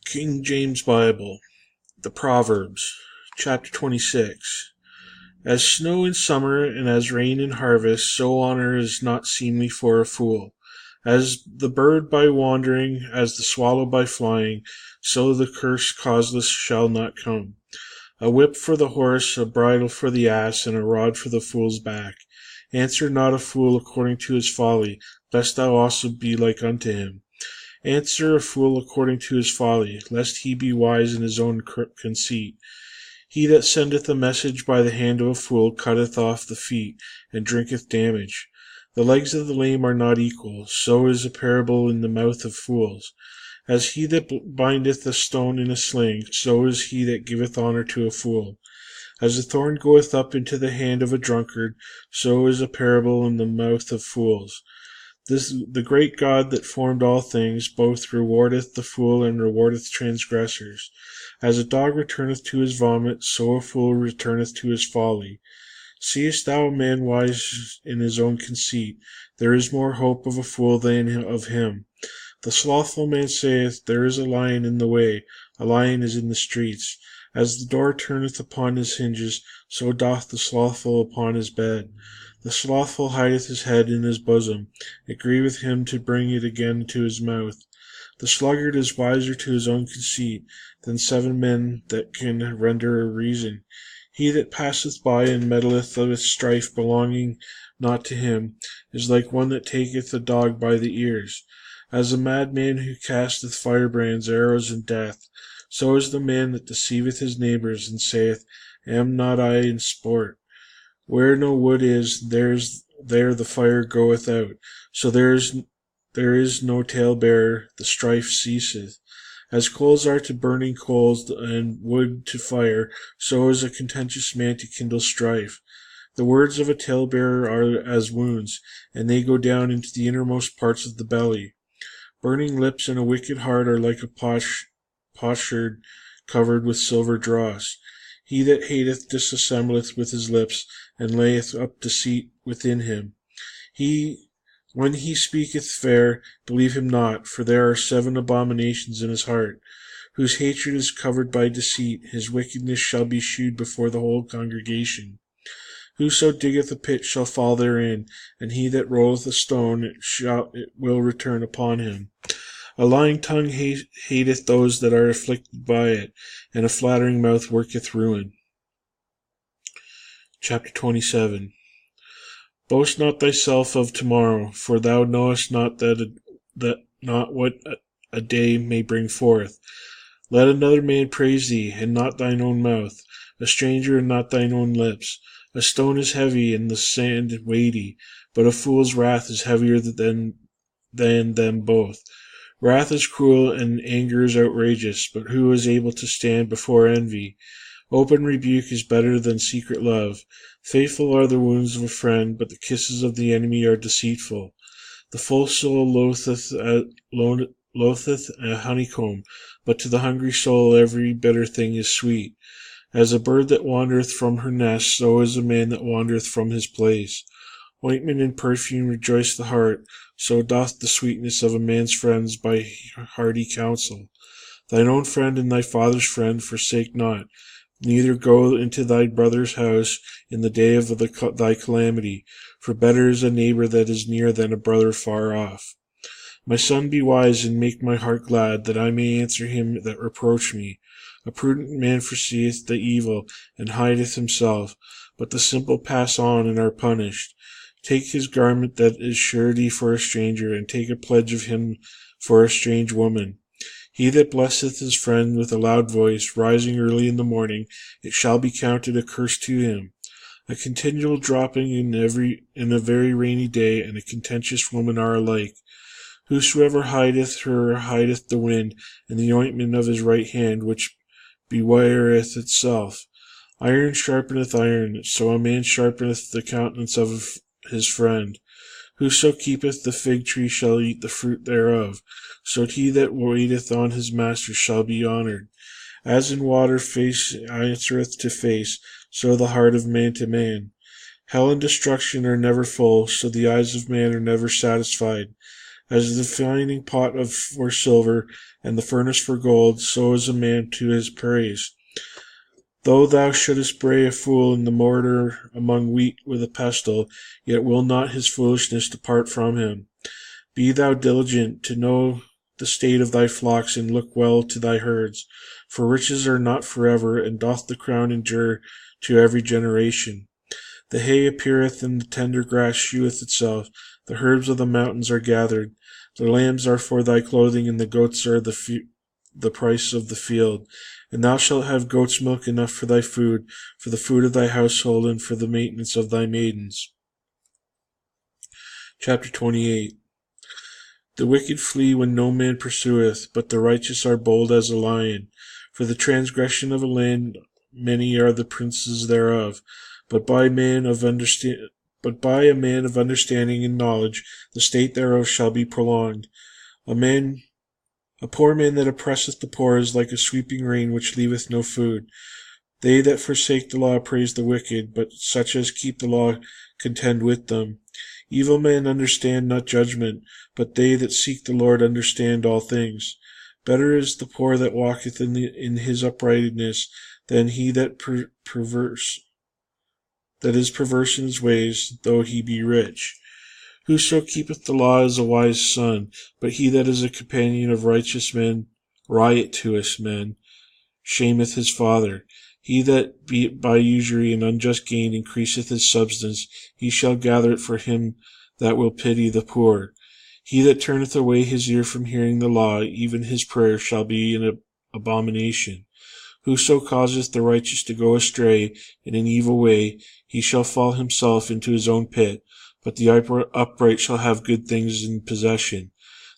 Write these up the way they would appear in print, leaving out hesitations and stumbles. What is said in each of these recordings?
King James Bible, the Proverbs, chapter 26. As snow in summer and as rain in harvest, so honor is not seemly for a fool. As the bird by wandering, as the swallow by flying, so the curse causeless shall not come. A whip for the horse, a bridle for the ass, and a rod for the fool's back. Answer not a fool according to his folly, lest thou also be like unto him. Answer a fool according to his folly, lest he be wise in his own conceit. He that sendeth a message by the hand of a fool cutteth off the feet, and drinketh damage. The legs of the lame are not equal, so is a parable in the mouth of fools. As he that bindeth a stone in a sling, so is he that giveth honor to a fool. As a thorn goeth up into the hand of a drunkard, so is a parable in the mouth of fools. The great God that formed all things both rewardeth the fool and rewardeth transgressors. As a dog returneth to his vomit, so a fool returneth to his folly. Seest thou a man wise in his own conceit? There is more hope of a fool than of him. The slothful man saith, There is a lion in the way, a lion is in the streets. As the door turneth upon his hinges, so doth the slothful upon his bed. The slothful hideth his head in his bosom, it grieveth him to bring it again to his mouth. The sluggard is wiser to his own conceit than 7 men that can render a reason. He that passeth by and meddleth with strife belonging not to him is like one that taketh a dog by the ears. As a madman who casteth firebrands, arrows, and death, so is the man that deceiveth his neighbors, and saith, Am not I in sport? Where no wood is, there the fire goeth out. So there is no talebearer, the strife ceaseth. As coals are to burning coals, and wood to fire, so is a contentious man to kindle strife. The words of a talebearer are as wounds, and they go down into the innermost parts of the belly. Burning lips and a wicked heart are like a potsherd covered with silver dross. He that hateth dissembleth with his lips, and layeth up deceit within him. When he speaketh fair, believe him not, for there are 7 abominations in his heart. Whose hatred is covered by deceit, his wickedness shall be shewed before the whole congregation. Whoso diggeth a pit shall fall therein, and he that rolleth a stone it will return upon him. A lying tongue hateth those that are afflicted by it, and a flattering mouth worketh ruin. Chapter 27. Boast not thyself of tomorrow, for thou knowest not what a day may bring forth. Let another man praise thee, and not thine own mouth, a stranger, and not thine own lips. A stone is heavy, and the sand weighty, but a fool's wrath is heavier than them both. Wrath is cruel, and anger is outrageous, but who is able to stand before envy? Open rebuke is better than secret love. Faithful are the wounds of a friend, but the kisses of the enemy are deceitful. The full soul loatheth a honeycomb, but to the hungry soul every bitter thing is sweet. As a bird that wandereth from her nest, so is a man that wandereth from his place. Ointment and perfume rejoice the heart, so doth the sweetness of a man's friends by hearty counsel. Thine own friend and thy father's friend forsake not, neither go into thy brother's house in the day of thy calamity, for better is a neighbor that is near than a brother far off. My son, be wise, and make my heart glad, that I may answer him that reproach me. A prudent man foreseeth the evil, and hideth himself, but the simple pass on and are punished. Take his garment that is surety for a stranger, and take a pledge of him for a strange woman. He that blesseth his friend with a loud voice, rising early in the morning, it shall be counted a curse to him. A continual dropping in a very rainy day, and a contentious woman are alike. Whosoever hideth her hideth the wind, and the ointment of his right hand, which bewireth itself. Iron sharpeneth iron, so a man sharpeneth the countenance of his friend. Whoso keepeth the fig tree shall eat the fruit thereof, so he that waiteth on his master shall be honored. As in water face answereth to face, so the heart of man to man. Hell and destruction are never full, so the eyes of man are never satisfied. As the refining pot for silver, and the furnace for gold, so is a man to his praise. Though thou shouldest bray a fool in the mortar among wheat with a pestle, yet will not his foolishness depart from him. Be thou diligent to know the state of thy flocks, and look well to thy herds. For riches are not forever, and doth the crown endure to every generation. The hay appeareth, and the tender grass sheweth itself. The herbs of the mountains are gathered. The lambs are for thy clothing, and the goats are the price of the field. And thou shalt have goat's milk enough for thy food, for the food of thy household, and for the maintenance of thy maidens. Chapter 28. The wicked flee when no man pursueth, but the righteous are bold as a lion. For the transgression of a land many are the princes thereof, but by a man of understanding and knowledge the state thereof shall be prolonged. A poor man that oppresseth the poor is like a sweeping rain which leaveth no food. They that forsake the law praise the wicked, but such as keep the law contend with them. Evil men understand not judgment, but they that seek the Lord understand all things. Better is the poor that walketh in his uprightness than he that is perverse in his ways, though he be rich. Whoso keepeth the law is a wise son, but he that is a companion of riotous men, shameth his father. He that by usury and unjust gain increaseth his substance, he shall gather it for him that will pity the poor. He that turneth away his ear from hearing the law, even his prayer shall be an abomination. Whoso causeth the righteous to go astray in an evil way, he shall fall himself into his own pit, but the upright shall have good things in possession.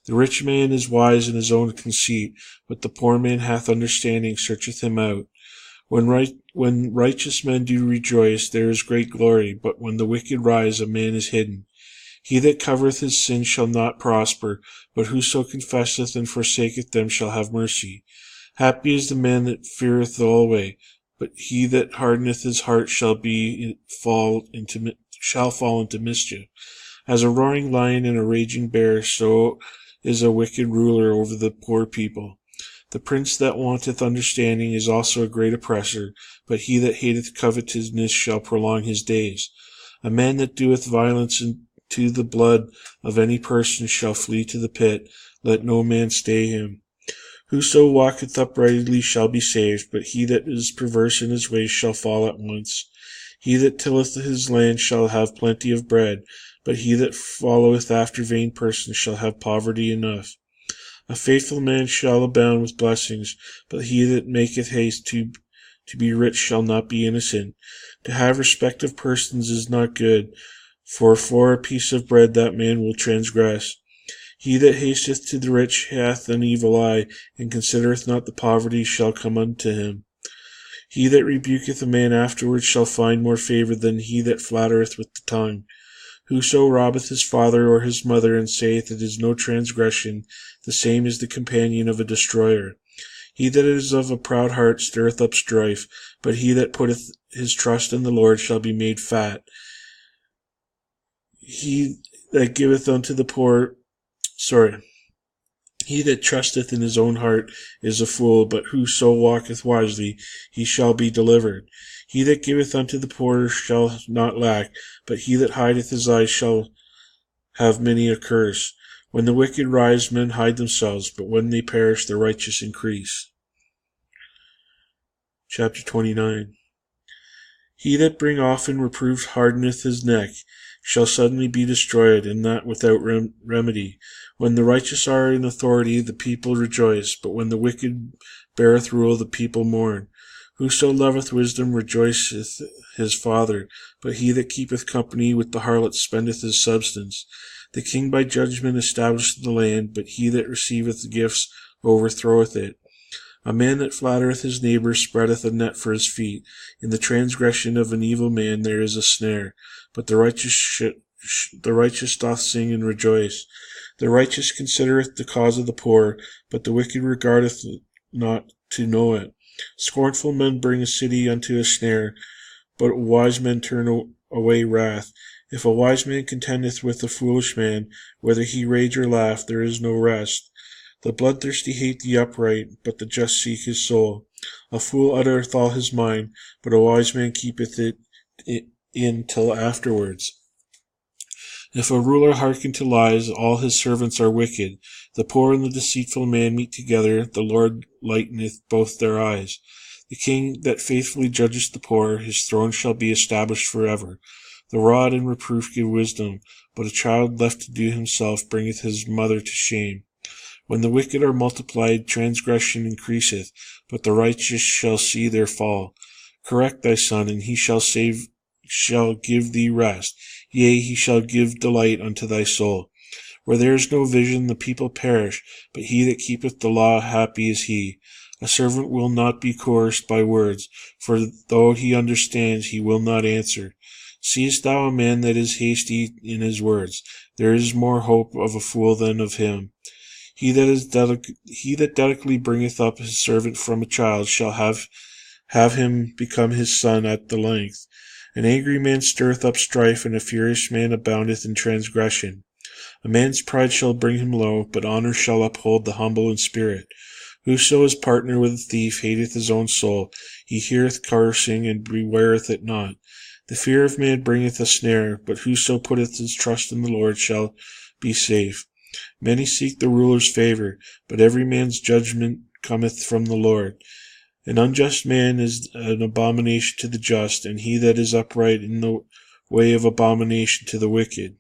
The rich man is wise in his own conceit, but the poor man hath understanding, searcheth him out. When righteous men do rejoice, there is great glory, but when the wicked rise, a man is hidden. He that covereth his sins shall not prosper, but whoso confesseth and forsaketh them shall have mercy. Happy is the man that feareth always, but he that hardeneth his heart shall fall into mischief. As a roaring lion and a raging bear, so is a wicked ruler over the poor people. The prince that wanteth understanding is also a great oppressor, but he that hateth covetousness shall prolong his days. A man that doeth violence to the blood of any person shall flee to the pit. Let no man stay him. Whoso walketh uprightly shall be saved, but he that is perverse in his ways shall fall at once. He that tilleth his land shall have plenty of bread, but he that followeth after vain persons shall have poverty enough. A faithful man shall abound with blessings, but he that maketh haste to be rich shall not be innocent. To have respect of persons is not good, for a piece of bread that man will transgress. He that hasteth to the rich hath an evil eye, and considereth not the poverty shall come unto him. He that rebuketh a man afterwards shall find more favour than he that flattereth with the tongue. Whoso robbeth his father or his mother, and saith it is no transgression, the same is the companion of a destroyer. He that is of a proud heart stirreth up strife, but he that putteth his trust in the Lord shall be made fat. He that trusteth in his own heart is a fool, but whoso walketh wisely, he shall be delivered. He that giveth unto the poor shall not lack, but he that hideth his eyes shall have many a curse. When the wicked rise, men hide themselves, but when they perish, the righteous increase. Chapter 29. He that bring often reproof hardeneth his neck, shall suddenly be destroyed, and that without remedy. When the righteous are in authority, the people rejoice, but when the wicked beareth rule, the people mourn. Whoso loveth wisdom rejoiceth his father, but he that keepeth company with the harlot spendeth his substance. The king by judgment establisheth the land, but he that receiveth gifts overthroweth it. A man that flattereth his neighbour spreadeth a net for his feet. In the transgression of an evil man there is a snare, but the righteous doth sing and rejoice. The righteous considereth the cause of the poor, but the wicked regardeth not to know it. Scornful men bring a city unto a snare, but wise men turn away wrath. If a wise man contendeth with a foolish man, whether he rage or laugh, there is no rest. The bloodthirsty hate the upright, but the just seek his soul. A fool uttereth all his mind, but a wise man keepeth it in till afterwards. If a ruler hearken to lies, all his servants are wicked. The poor and the deceitful man meet together, the Lord lighteneth both their eyes. The king that faithfully judgeth the poor, his throne shall be established forever. The rod and reproof give wisdom, but a child left to do himself bringeth his mother to shame. When the wicked are multiplied, transgression increaseth, but the righteous shall see their fall. Correct thy son, and he shall give thee rest. Yea, he shall give delight unto thy soul. Where there is no vision, the people perish, but he that keepeth the law, happy is he. A servant will not be coerced by words, for though he understands, he will not answer. Seest thou a man that is hasty in his words? There is more hope of a fool than of him. He that delicately bringeth up his servant from a child shall have him become his son at the length. An angry man stirreth up strife, and a furious man aboundeth in transgression. A man's pride shall bring him low, but honor shall uphold the humble in spirit. Whoso is partner with a thief hateth his own soul. He heareth cursing, and bewareth it not. The fear of man bringeth a snare, but whoso putteth his trust in the Lord shall be safe. Many seek the ruler's favor, but every man's judgment cometh from the Lord. An unjust man is an abomination to the just, and he that is upright in the way of abomination to the wicked.